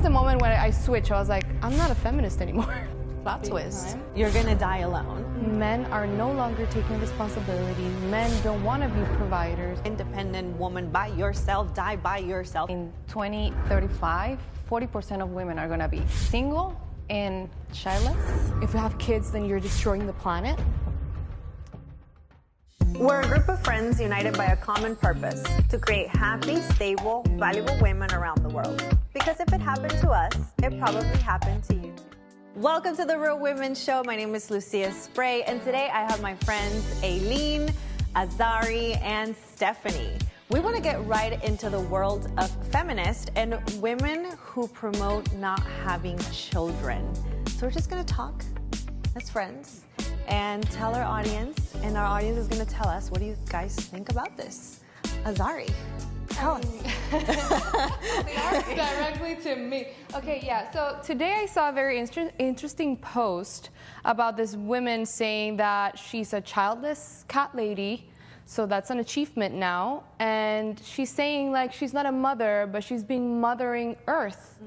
the moment when I switched. I was like, I'm not a feminist anymore. Plot twist. You're gonna die alone. Men are no longer taking responsibility. Men don't want to be providers. Independent woman by yourself, die by yourself. In 2035, 40% of women are gonna be single and childless. If you have kids, then you're destroying the planet. We're a group of friends united by a common purpose to create happy, stable, valuable women around the world. Because if it happened to us, it probably happened to you. Welcome to the Real Women Show. My name is Lucia Spray, and today I have my friends Aileen, Azari, and Stephanie. We want to get right into the world of feminists and women who promote not having children. So we're just going to talk as friends and tell our audience, and our audience is going to tell us, what do you guys think about this? Azari, tell us. Directly to me. Okay, yeah. So today I saw a very interesting post about this woman saying that she's a childless cat lady, so that's an achievement now. And she's saying like she's not a mother, but she's being mothering Earth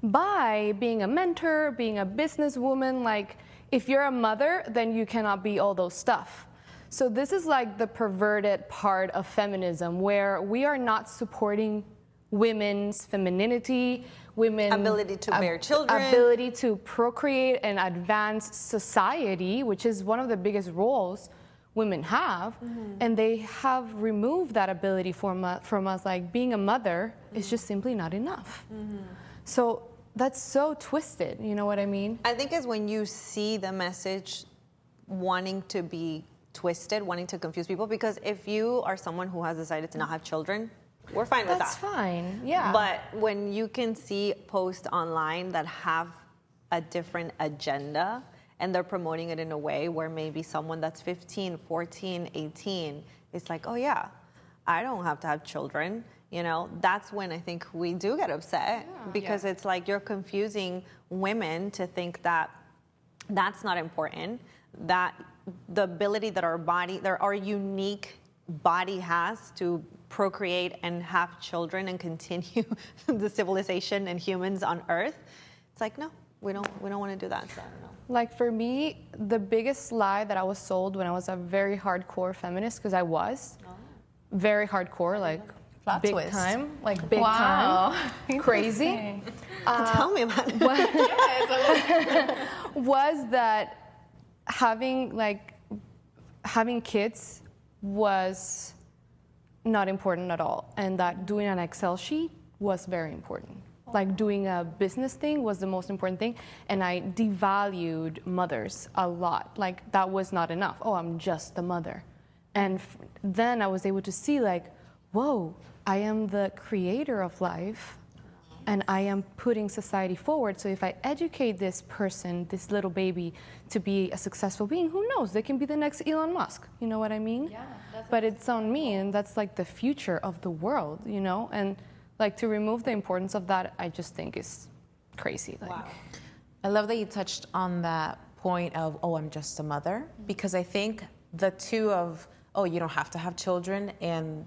by being a mentor, being a businesswoman. Like, if you're a mother, then you cannot be all those stuff. So this is like the perverted part of feminism, where we are not supporting women's femininity, women's ability to bear children, ability to procreate and advance society, which is one of the biggest roles women have. And they have removed that ability from us. Like, being a mother is just simply not enough. So that's so twisted, you know what I mean? I think it's when you see the message wanting to be twisted, wanting to confuse people, because if you are someone who has decided to not have children, we're fine with that. That's fine, yeah. But when you can see posts online that have a different agenda and they're promoting it in a way where maybe someone that's 15, 14, 18 is like, oh yeah, I don't have to have children. You know, that's when I think we do get upset, because it's like you're confusing women to think that that's not important, that the ability that our unique body has to procreate and have children and continue the civilization and humans on Earth. It's like, no, we don't want to do that. So I don't know. Like, for me, the biggest lie that I was sold when I was a very hardcore feminist, because I was very hardcore, like Plot big twist. time, like big time, crazy. Tell me about it. Was that having kids was not important at all, and that doing an Excel sheet was very important. Like, doing a business thing was the most important thing, and I devalued mothers a lot. Like, that was not enough. Oh, I'm just a mother. And then I was able to see, like, whoa, I am the creator of life, and I am putting society forward. So if I educate this person, this little baby, to be a successful being, who knows? They can be the next Elon Musk. You know what I mean? Yeah. But it's on me, and that's like the future of the world, you know? And like, to remove the importance of that, I just think is crazy. Like, wow. I love that you touched on that point of, oh, I'm just a mother, because I think the two of, oh, you don't have to have children, and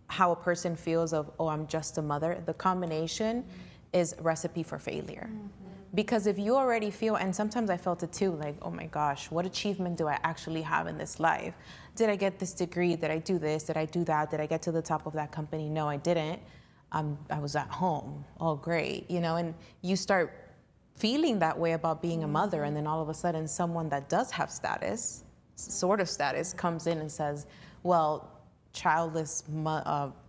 how a person feels of, oh, I'm just a mother, the combination is recipe for failure. Because if you already feel, and sometimes I felt it too, like, oh my gosh, what achievement do I actually have in this life? Did I get this degree? Did I do this? Did I do that? Did I get to the top of that company? No, I didn't. I was at home. Oh, great. You know, and you start feeling that way about being a mother, and then all of a sudden someone that does have status, sort of status, comes in and says, well, childless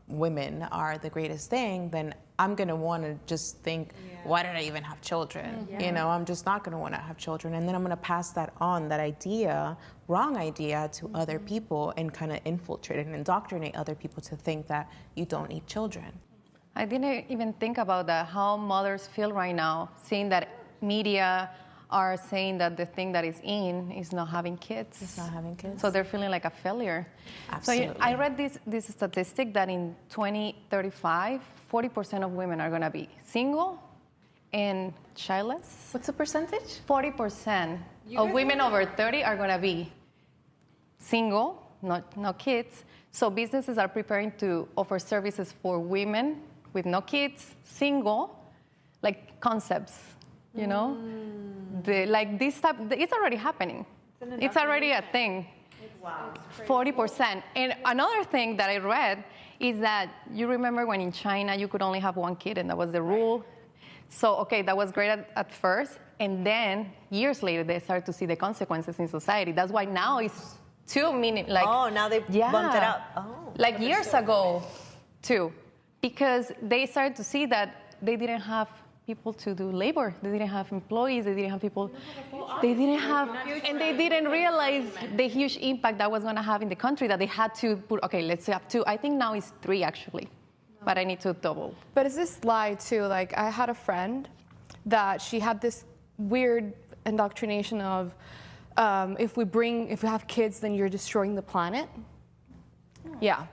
women are the greatest thing, then I'm going to want to just think, why did I even have children? You know, I'm just not going to want to have children. And then I'm going to pass that on, that idea, wrong idea, to other people, and kind of infiltrate and indoctrinate other people to think that you don't need children. I didn't even think about that, how mothers feel right now, seeing that media are saying that the thing that is in is not having kids. It's not having kids. So they're feeling like a failure. Absolutely. So I read this statistic that in 2035, 40% of women are going to be single and childless. What's the percentage? 40% of women over 30 are going to be single, no kids. So businesses are preparing to offer services for women with no kids, single, like concepts, you know? Like this type, it's already happening. It's already a thing. Wow. 40%. And another thing that I read is that you remember when in China you could only have one kid and that was the rule. So, okay, that was great at first. And then years later, they started to see the consequences in society. That's why now it's 2 minutes. Like, oh, now they bumped it up. Oh. Like years ago, too. Because they started to see that they didn't have people to do labor. They didn't have employees. They didn't have people. They didn't have, and they didn't realize the huge impact that was going to have in the country that they had to put, okay, let's have 2. I think now it's 3, actually. But I need to double. But it's this lie, too. Like, I had a friend that she had this weird indoctrination of if we have kids, then you're destroying the planet. Yeah.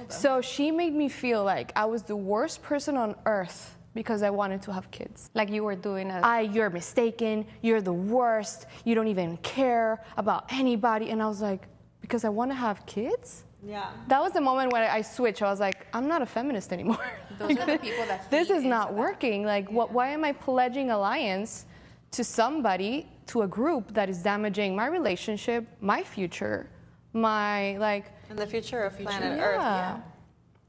So she made me feel like I was the worst person on earth because I wanted to have kids. Like you were doing you're mistaken, you're the worst, you don't even care about anybody. And I was like, because I want to have kids? Yeah. That was the moment when I switched. I was like, I'm not a feminist anymore. Those are the people that this feed is not into that. working. Like, why am I pledging alliance to somebody, to a group that is damaging my relationship, my future, my, like... And the future of planet Earth. Yeah.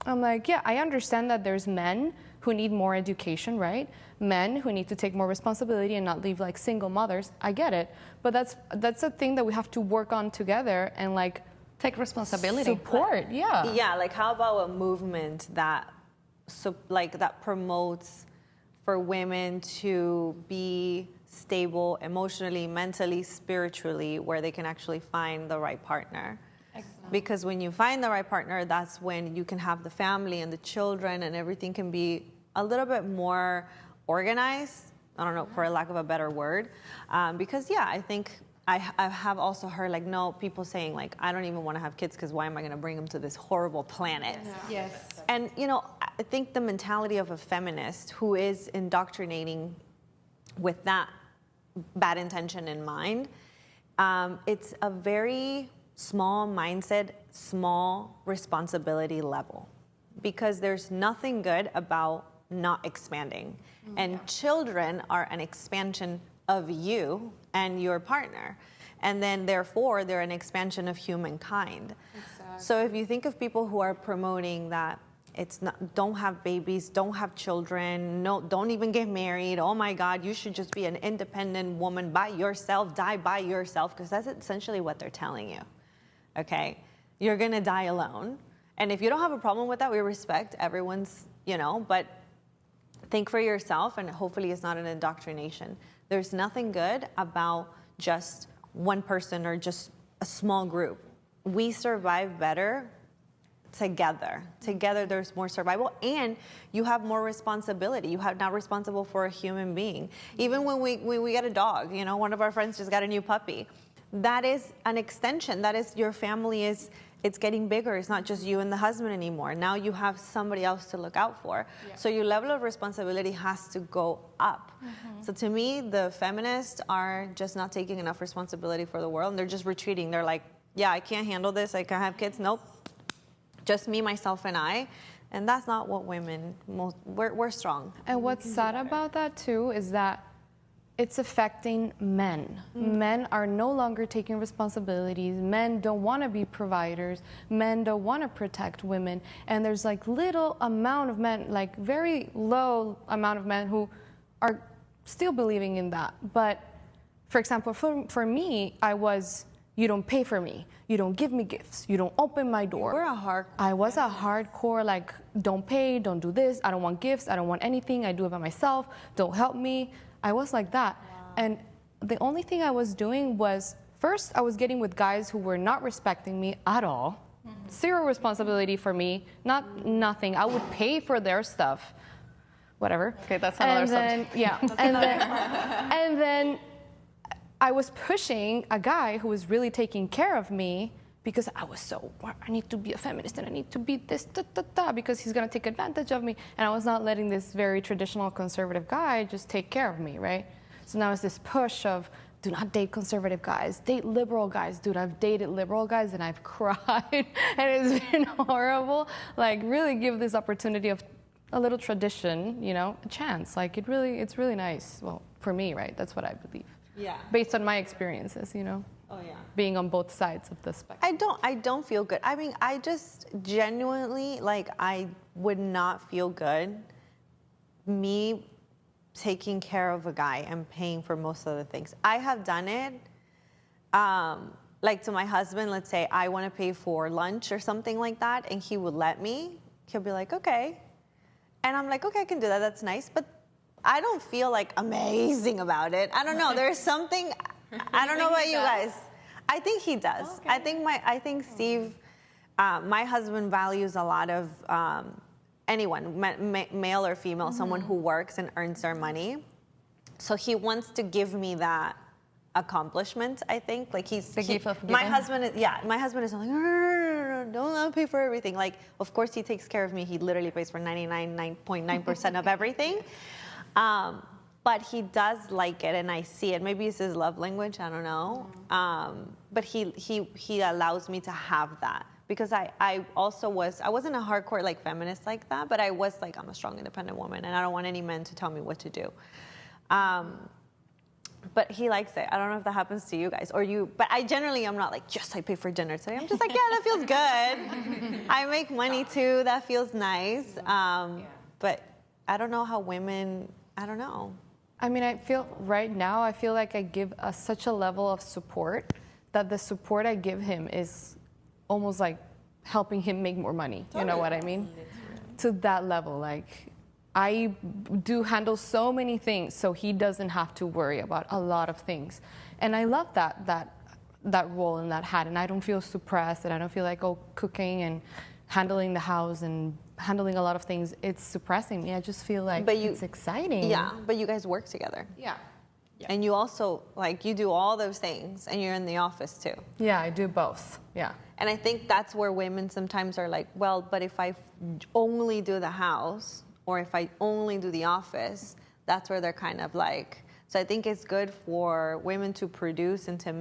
I'm like, yeah, I understand that there's men who need more education, right? Men who need to take more responsibility and not leave, like, single mothers. I get it. But that's a thing that we have to work on together and, like... Take responsibility. Support, yeah. Yeah, like how about a movement that promotes for women to be stable emotionally, mentally, spiritually, where they can actually find the right partner. Exactly. Because when you find the right partner, that's when you can have the family and the children and everything can be a little bit more organized. I don't know, for a lack of a better word. Because, yeah, I think I have also heard, like, no, people saying, like, I don't even want to have kids because why am I going to bring them to this horrible planet? Yeah. Yes. And, you know, I think the mentality of a feminist who is indoctrinating with that bad intention in mind, it's a very small mindset, small responsibility level. Because there's nothing good about not expanding. And children are an expansion of you and your partner. And then, therefore, they're an expansion of humankind. Exactly. So if you think of people who are promoting that it's not, don't have babies, don't have children, no, don't even get married, oh my God, you should just be an independent woman by yourself, die by yourself, because that's essentially what they're telling you, okay? You're gonna die alone. And if you don't have a problem with that, we respect everyone's, you know, but think for yourself, and hopefully it's not an indoctrination. There's nothing good about just one person or just a small group. We survive better together. Together there's more survival and you have more responsibility. You have now responsible for a human being. Even when we get a dog, you know, one of our friends just got a new puppy. That is an extension. That is your family it's getting bigger. It's not just you and the husband anymore. Now you have somebody else to look out for. Yeah. So your level of responsibility has to go up. So to me, the feminists are just not taking enough responsibility for the world and they're just retreating. They're like, yeah, I can't handle this. I can't have kids. Nope. Just me, myself, and I. And that's not what women, we're strong. And what's sad about that too is that it's affecting men. Men are no longer taking responsibilities. Men don't want to be providers. Men don't want to protect women. And there's like little amount of men, like very low amount of men who are still believing in that. But for example, for me, you don't pay for me. You don't give me gifts. You don't open my door. I was a hardcore, like, don't pay, don't do this. I don't want gifts. I don't want anything. I do it by myself. Don't help me. I was like that. Wow. And the only thing I was doing was, first, I was getting with guys who were not respecting me at all. Zero responsibility for me. Nothing. I would pay for their stuff. Whatever. Okay, that's another subject. Yeah. And then I was pushing a guy who was really taking care of me because I was I need to be a feminist and I need to be this, because he's going to take advantage of me. And I was not letting this very traditional conservative guy just take care of me, right? So now it's this push of, do not date conservative guys, date liberal guys. Dude, I've dated liberal guys and I've cried and it's been horrible. Like, really give this opportunity of a little tradition, you know, a chance. Like it's really nice. Well, for me, right? That's what I believe. Yeah. Based on my experiences, you know. Oh yeah. Being on both sides of the spectrum. I don't feel good. I mean, I just genuinely, like, I would not feel good me taking care of a guy and paying for most of the things. I have done it. Like to my husband, let's say I want to pay for lunch or something like that, and he would let me. He'll be like, okay. And I'm like, okay, I can do that. That's nice. But I don't feel like amazing about it. I don't know. There's something, I don't know about you guys. I think he does. Okay. I think Steve, my husband values a lot of anyone, male or female, someone who works and earns their money. So he wants to give me that accomplishment, I think. Like the gift of giving. My husband is like, no, don't pay for everything. Like, of course he takes care of me. He literally pays for 99.9% of everything. But he does like it, and I see it. Maybe it's his love language, I don't know. But he allows me to have that. Because I wasn't a hardcore like feminist like that, but I was like, I'm a strong, independent woman, and I don't want any men to tell me what to do. But he likes it. I don't know if that happens to you guys or you, but I generally am not like, yes, I pay for dinner today. I'm just like, yeah, that feels good. I make money too. That feels nice. But I don't know how women, I don't know. I mean, I feel like I give such a level of support that the support I give him is almost like helping him make more money. You know what I mean? To that level, like I do handle so many things, so he doesn't have to worry about a lot of things. And I love that role and that hat, and I don't feel suppressed, and I don't feel like, cooking and handling the house and handling a lot of things, it's suppressing me. I just feel like it's exciting. Yeah, but you guys work together. Yeah. And you also, like, you do all those things, and you're in the office too. Yeah, I do both. Yeah. And I think that's where women sometimes are like, well, but if I only do the house, or if I only do the office, that's where they're kind of like. So I think it's good for women to produce and to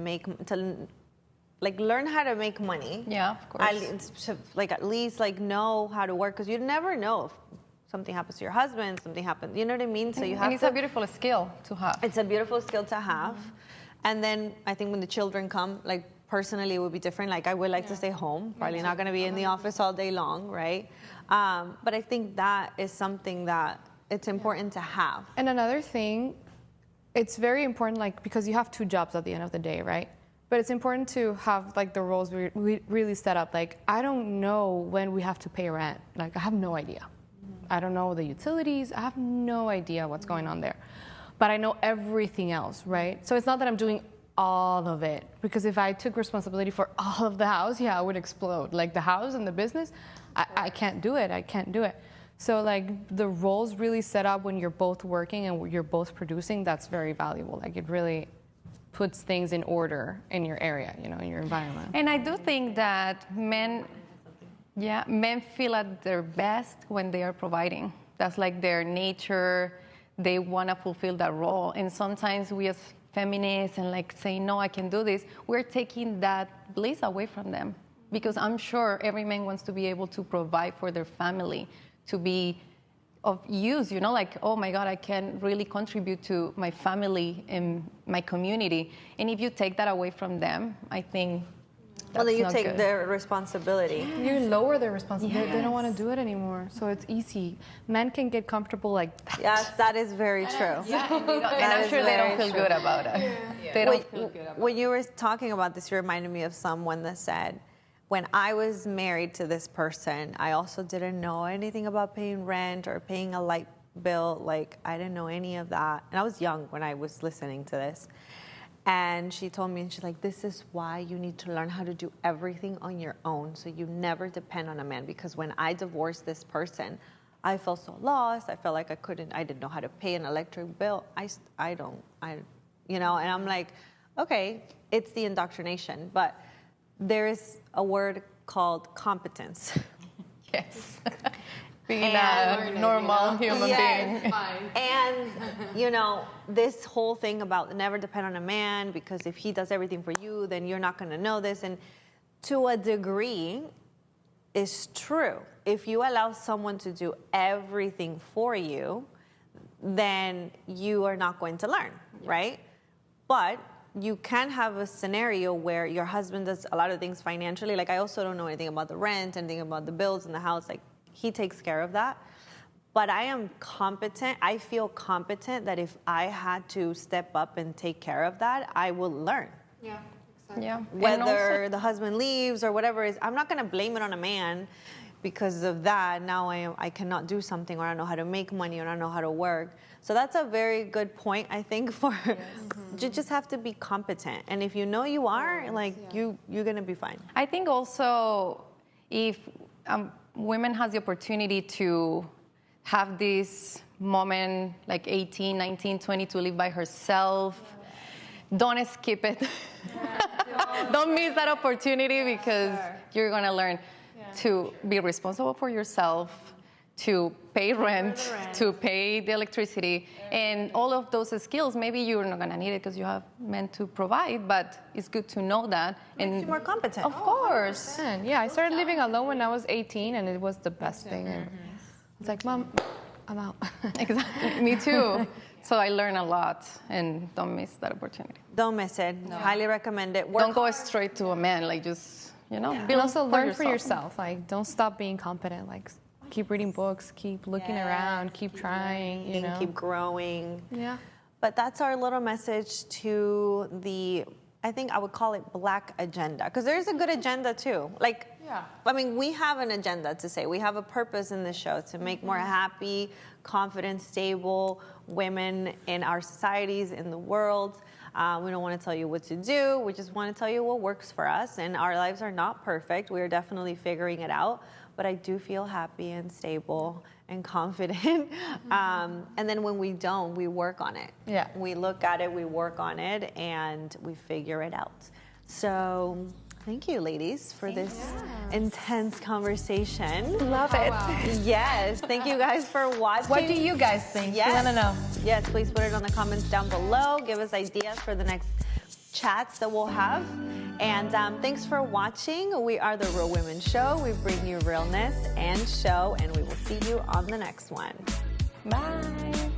learn how to make money. Yeah, of course. At least know how to work, because you never know if something happens to your husband, something happens. You know what I mean? So you have. And it's a beautiful skill to have. It's a beautiful skill to have, and then I think when the children come, like personally, it would be different. Like I would like to stay home. Probably not going to be in the office all day long, right? But I think that is something that it's important to have. And another thing, it's very important, like, because you have two jobs at the end of the day, right? But it's important to have like the roles we really set up. Like, I don't know when we have to pay rent. Like, I have no idea. I don't know the utilities. I have no idea what's going on there. But I know everything else, right? So it's not that I'm doing all of it, because if I took responsibility for all of the house, I would explode. Like the house and the business, I can't do it. I can't do it. So like the roles really set up when you're both working and you're both producing, that's very valuable. Like it really puts things in order in your area, you know, in your environment. And I do think that men feel at their best when they are providing. That's like their nature. They want to fulfill that role. And sometimes we as feminists and like saying, no, I can do this, we're taking that bliss away from them. Because I'm sure every man wants to be able to provide for their family, to be of use, you know, like, oh my God, I can really contribute to my family and my community. And if you take that away from them, I think that's then you not take good. their responsibility. You lower their responsibility. They don't want to do it anymore. So it's easy. Men can get comfortable like that. Yes, that is very true. Yeah, and I'm sure they don't feel good about it. Yeah. They don't feel good about it. When you were talking about this, you reminded me of someone that said, when I was married to this person, I also didn't know anything about paying rent or paying a light bill. Like, I didn't know any of that. And I was young when I was listening to this. And she told me, and she's like, this is why you need to learn how to do everything on your own, so you never depend on a man. Because when I divorced this person, I felt so lost. I felt like I didn't know how to pay an electric bill. You know, and I'm like, okay, it's the indoctrination. But there is a word called competence. Yes. Being a normal human being. And, you know, this whole thing about never depend on a man, because if he does everything for you, then you're not going to know this. And to a degree, is true. if you allow someone to do everything for you, then you are not going to learn, right? But you can have a scenario where your husband does a lot of things financially. Like, I also don't know anything about the rent, anything about the bills in the house. Like, he takes care of that. But I am competent. I feel competent that if I had to step up and take care of that, I will learn. Yeah, exactly. Yeah. Whether the husband leaves or whatever it is, I'm not going to blame it on a man because of that. Now I cannot do something, or I don't know how to make money, or I don't know how to work. So that's a very good point, I think, for you just have to be competent. And if you know you are, like, you're going to be fine. I think also if women has the opportunity to have this moment, like 18, 19, 20, to live by herself, don't skip it. Don't miss that opportunity, because you're going to learn to be responsible for yourself, to pay rent, to pay the electricity, and all of those skills. Maybe you're not going to need it because you have men to provide, but it's good to know that. And makes you more competent. Of course. 100%. Yeah, I started living alone when I was 18, and it was the best thing. And it's like, Mom, I'm out. Exactly. Me too. So I learned a lot, and don't miss that opportunity. Don't miss it. No. Highly recommend it. Don't go straight to a man. Like, just, and also learn for yourself. Like, don't stop being competent. Like, keep reading books, keep looking around, keep trying, you know. Keep growing. Yeah. But that's our little message to the, I think I would call it Black agenda. Because there's a good agenda too. Like, I mean, we have an agenda to say. We have a purpose in this show to make more happy, confident, stable women in our societies, in the world. We don't want to tell you what to do. We just want to tell you what works for us. And our lives are not perfect. We are definitely figuring it out. But I do feel happy and stable and confident. And then when we don't, we work on it. Yeah. We look at it, we work on it, and we figure it out. So thank you, ladies, for this intense conversation. Love it. Wow. Yes. Thank you guys for watching. What do you guys think? Yes. We want to know. Yes, please put it on the comments down below. Give us ideas for the next chats that we'll have. And thanks for watching. We are The Real Women Show. We bring you realness and show, and we will see you on the next one. Bye.